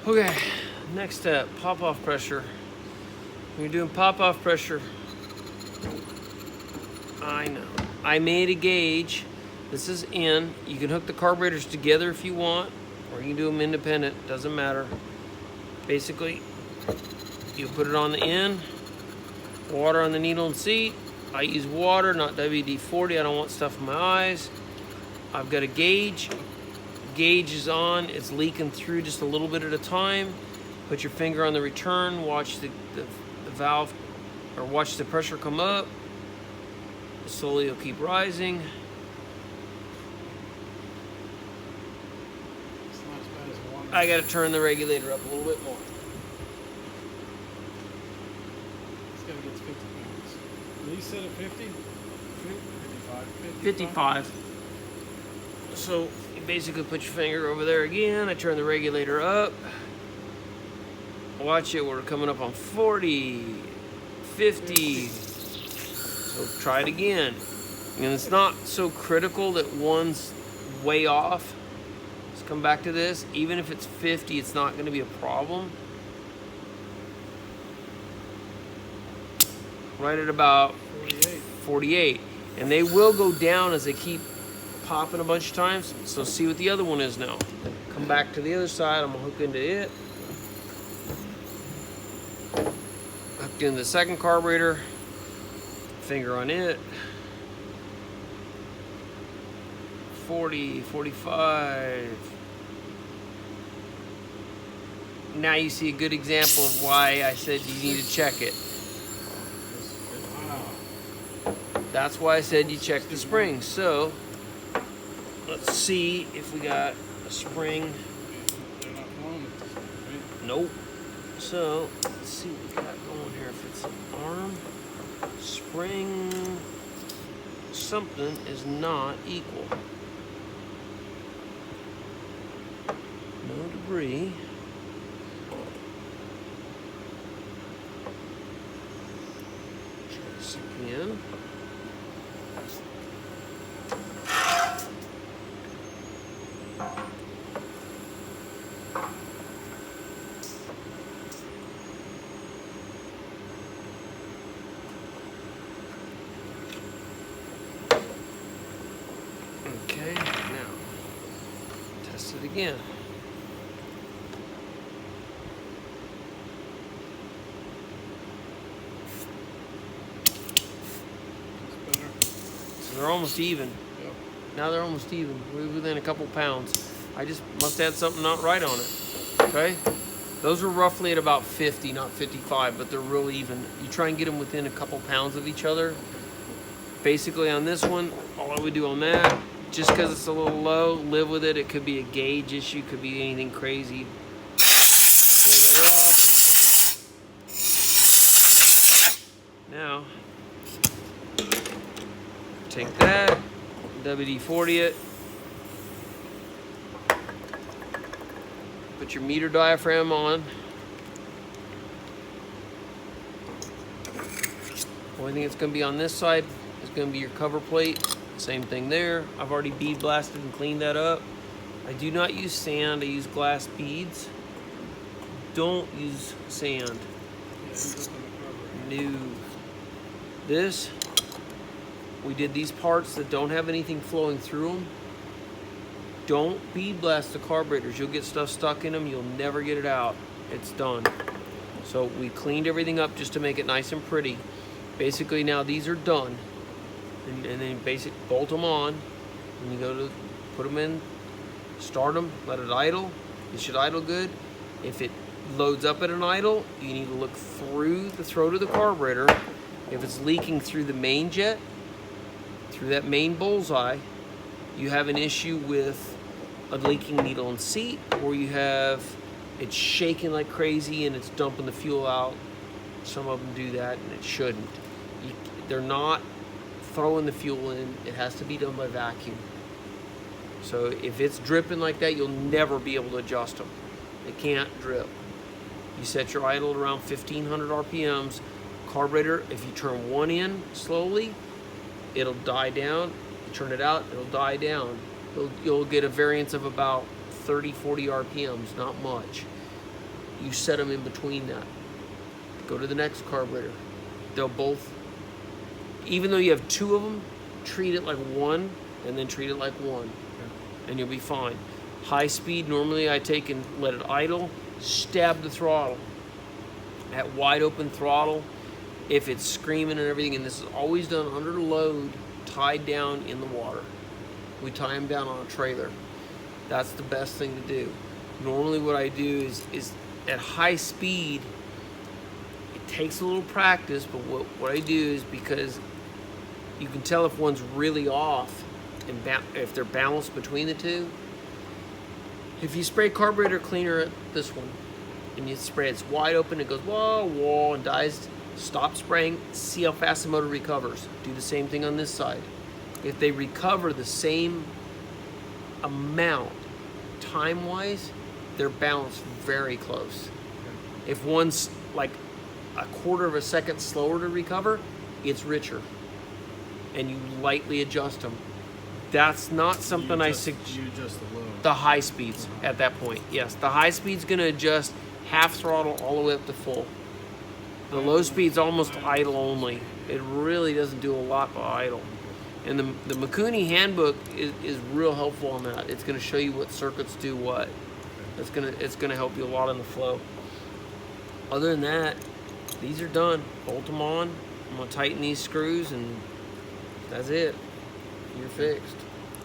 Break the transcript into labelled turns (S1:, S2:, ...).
S1: Okay, next step, pop-off pressure. When you're doing pop-off pressure, I know. I made a gauge. This is in. You can hook the carburetors together if you want, or you can do them independent, doesn't matter. Basically, you put it on the end, water on the needle and seat. I use water, not WD-40. I don't want stuff in my eyes. I've got a gauge. Gauge is on. It's leaking through just a little bit at a time. Put your finger on the return. Watch the valve, or watch the pressure come up. Slowly it'll keep rising. I got to turn the regulator up a little bit more.
S2: It's got to get to 50 pounds. At least set at 50?
S1: 55. So you basically put your finger over there again. I turn the regulator up. Watch it. We're coming up on 40, 50. So try it again. And it's not so critical that one's way off. Let's come back to this. Even if it's 50, it's not going to be a problem. Right at about 48. And they will go down as they keep popping a bunch of times. So see what the other one is now. Come back to the other side. I'm going to hook into it. Hooked in the second carburetor. Finger on it. 40, 45. Now you see a good example of why I said you need to check it. That's why I said you check the springs. So let's see if we got a spring. Nope. So let's see what we got going here. If it's an arm, spring, something is not equal. No debris. Try this again. Okay, now test it again. So they're almost even.
S2: Yep.
S1: Now they're almost even. We're within a couple pounds. I just must have had something not right on it. Okay? Those are roughly at about 50, not 55, but they're real even. You try and get them within a couple pounds of each other. Basically on this one, all I would do on that, just because it's a little low, live with it. It could be a gauge issue, could be anything crazy. Pull that off. Now, take that, WD-40 it. Put your meter diaphragm on. Only thing that's going to be on this side is going to be your cover plate. Same thing there. I've already bead blasted and cleaned that up. I do not use sand. I use glass beads. Don't use sand. No. This, we did these parts that don't have anything flowing through them. Don't bead blast the carburetors. You'll get stuff stuck in them. You'll never get it out. It's done. So we cleaned everything up just to make it nice and pretty. Basically now these are done. And then bolt them on. And you go to put them in, start them, let it idle. It should idle good. If it loads up at an idle, you need to look through the throat of the carburetor. If it's leaking through the main jet, through that main bullseye, you have an issue with a leaking needle and seat, or you have it's shaking like crazy and it's dumping the fuel out. Some of them do that and it shouldn't. They're not throwing the fuel in. It has to be done by vacuum. So if it's dripping like that, you'll never be able to adjust them. It can't drip. You set your idle at around 1500 RPMs. Carburetor, if you turn one in slowly, it'll die down. You turn it out, it'll die down. You'll get a variance of about 30, 40 RPMs, not much. you set them in between that. Go to the next carburetor. They'll both, even though you have two of them, treat it like one and then treat it like one.
S2: Okay.
S1: And you'll be fine. High speed, normally I take and let it idle, stab the throttle. At wide open throttle, if it's screaming and everything, and this is always done under load, tied down in the water. We tie them down on a trailer. That's the best thing to do. Normally what I do is at high speed, it takes a little practice, but what I do is, because you can tell if one's really off and if they're balanced between the two. If you spray carburetor cleaner at this one and you spray it's wide open, it goes whoa, whoa, and dies, stop spraying, see how fast the motor recovers. Do the same thing on this side. If they recover the same amount time-wise, they're balanced very close. If one's like a quarter of a second slower to recover, it's richer. And you lightly adjust them. That's not something I suggest.
S2: You adjust the low.
S1: The high speeds at that point, yes. The high speed's gonna adjust half throttle all the way up to full. The low speed's almost idle only. It really doesn't do a lot by idle. And the Mikuni handbook is real helpful on that. It's gonna show you what circuits do what. It's gonna help you a lot in the flow. Other than that, these are done. Bolt them on. I'm gonna tighten these screws and that's it. You're fixed.